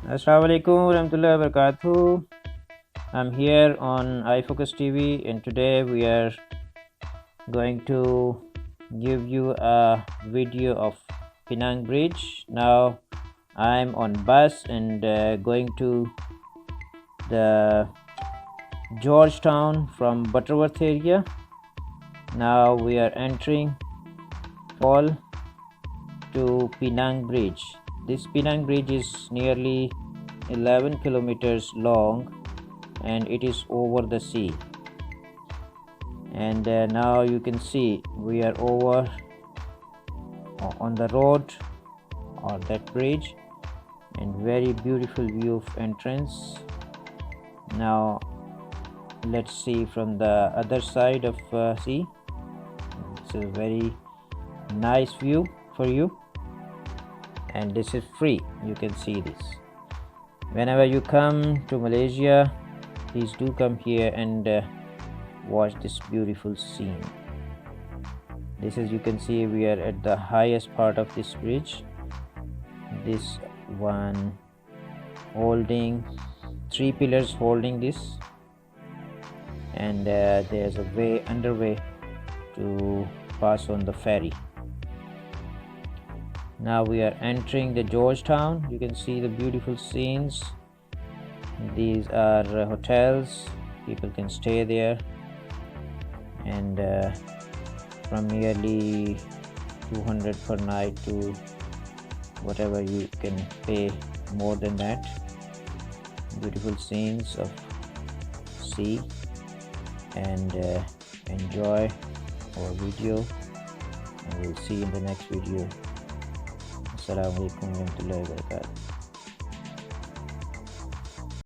Assalamualaikum warahmatullahi wabarakatuh. I'm here on Eyefocus TV, and today we are going to give you a video of Penang Bridge. Now I'm on bus and going to the Georgetown from Butterworth area. Now we are entering fall to Penang Bridge. This Penang Bridge is nearly 11 kilometers long and it is over the sea. And now you can see we are over on the road or that bridge, and very beautiful view of entrance. Now let's see from the other side of sea. It's a very nice view for you, and this is free. You can see this whenever you come to Malaysia. Please do come here and watch this beautiful scene. This is, you can see, we are at the highest part of this bridge. This one holding 3 pillars holding this, and there's a way underway to pass on the ferry. Now we are entering the Georgetown. You can see the beautiful scenes. These are hotels, people can stay there, and from nearly 200 per night to whatever you can pay more than that. Beautiful scenes of sea, and enjoy our video, and we'll see you in the next video. Assalamualaikum warahmatullahi wabarakatuh.